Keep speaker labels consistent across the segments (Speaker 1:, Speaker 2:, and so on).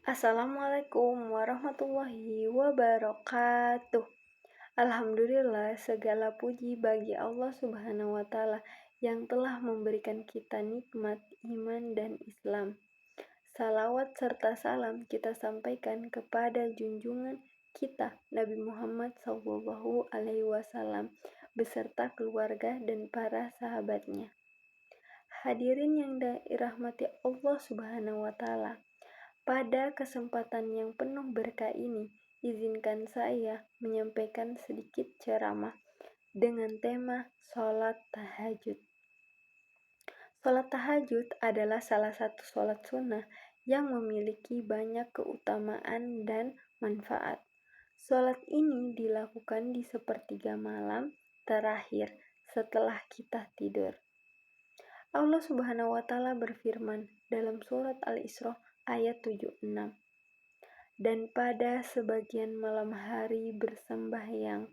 Speaker 1: Assalamualaikum warahmatullahi wabarakatuh. Alhamdulillah, segala puji bagi Allah Subhanahu wa Ta'ala yang telah memberikan kita nikmat iman dan Islam. Salawat serta salam kita sampaikan kepada junjungan kita Nabi Muhammad SAW beserta keluarga dan para sahabatnya. Hadirin yang dirahmati Allah Subhanahu wa Ta'ala, pada kesempatan yang penuh berkah ini, izinkan saya menyampaikan sedikit ceramah dengan tema sholat tahajud. Sholat tahajud adalah salah satu sholat sunnah yang memiliki banyak keutamaan dan manfaat. Sholat ini dilakukan di sepertiga malam terakhir setelah kita tidur. Allah Subhanahu wa Ta'ala berfirman dalam surat Al-Isra ayat 76. Dan pada sebagian malam hari bersembahyang,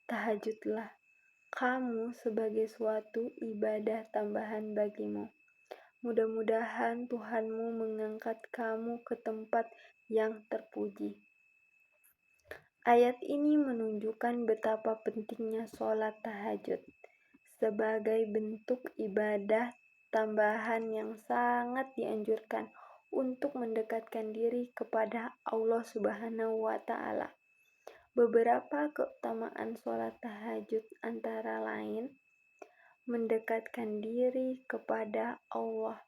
Speaker 1: tahajudlah kamu sebagai suatu ibadah tambahan bagimu. Mudah-mudahan Tuhanmu mengangkat kamu ke tempat yang terpuji. Ayat ini menunjukkan betapa pentingnya sholat tahajud sebagai bentuk ibadah tambahan yang sangat dianjurkan untuk mendekatkan diri kepada Allah Subhanahu wa Ta'ala. Beberapa keutamaan sholat tahajud antara lain mendekatkan diri kepada Allah.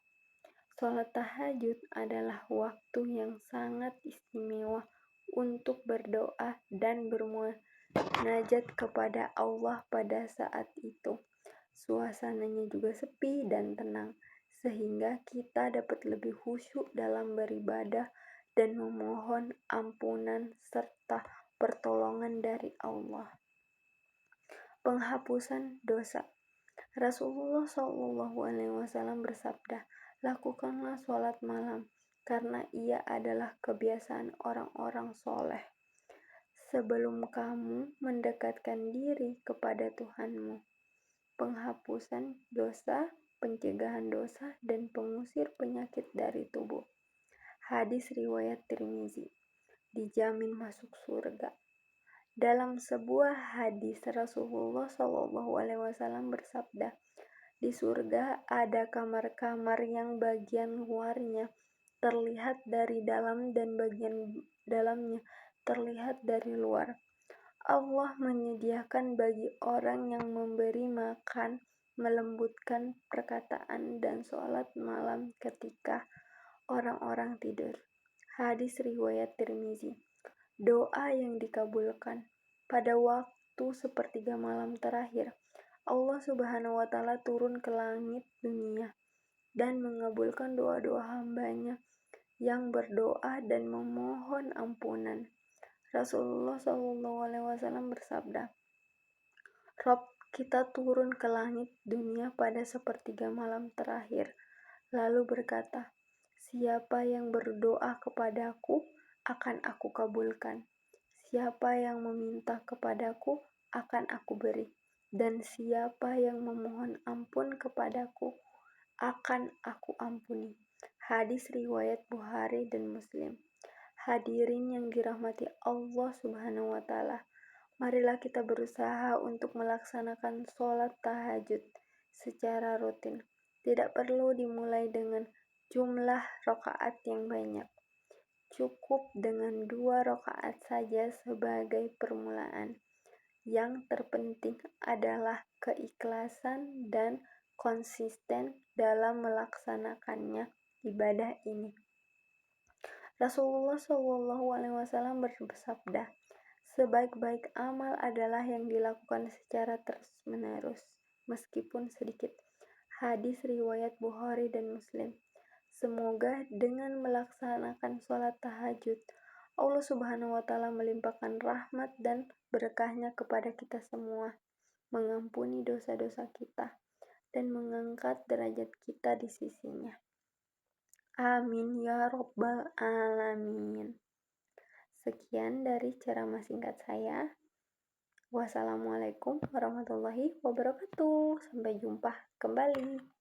Speaker 1: Sholat tahajud adalah waktu yang sangat istimewa untuk berdoa dan bermunajat kepada Allah pada saat itu. Suasananya juga sepi dan tenang, sehingga kita dapat lebih khusyuk dalam beribadah dan memohon ampunan serta pertolongan dari Allah. Penghapusan dosa. Rasulullah SAW bersabda, lakukanlah sholat malam, karena ia adalah kebiasaan orang-orang soleh sebelum kamu mendekatkan diri kepada Tuhanmu. Penghapusan dosa, pencegahan dosa, dan pengusir penyakit dari tubuh. Hadis riwayat Tirmizi. Dijamin masuk surga. Dalam sebuah hadis Rasulullah SAW bersabda, di surga ada kamar-kamar yang bagian luarnya terlihat dari dalam dan bagian dalamnya terlihat dari luar. Allah menyediakan bagi orang yang memberi makan, melembutkan perkataan dan sholat malam ketika orang-orang tidur. Hadis riwayat Tirmizi. Doa yang dikabulkan. Pada waktu sepertiga malam terakhir, Allah Subhanahu wa Ta'ala turun ke langit dunia dan mengabulkan doa-doa hambanya yang berdoa dan memohon ampunan. Rasulullah SAW bersabda, Rob kita turun ke langit dunia pada sepertiga malam terakhir, lalu berkata, siapa yang berdoa kepadaku akan aku kabulkan, siapa yang meminta kepadaku akan aku beri, dan siapa yang memohon ampun kepadaku akan aku ampuni. Hadis riwayat Bukhari dan Muslim. Hadirin yang dirahmati Allah Subhanahu wa Ta'ala, marilah kita berusaha untuk melaksanakan sholat tahajud secara rutin. Tidak perlu dimulai dengan jumlah rakaat yang banyak. Cukup dengan 2 rakaat saja sebagai permulaan. Yang terpenting adalah keikhlasan dan konsisten dalam melaksanakannya ibadah ini. Rasulullah SAW bersabda, sebaik-baik amal adalah yang dilakukan secara terus-menerus, meskipun sedikit. Hadis riwayat Bukhari dan Muslim. Semoga dengan melaksanakan sholat tahajud, Allah Subhanahu wa Ta'ala melimpahkan rahmat dan berkahnya kepada kita semua, mengampuni dosa-dosa kita, dan mengangkat derajat kita di sisinya. Amin ya Rabbal Alamin. Sekian dari ceramah singkat saya. Wassalamualaikum warahmatullahi wabarakatuh. Sampai jumpa kembali.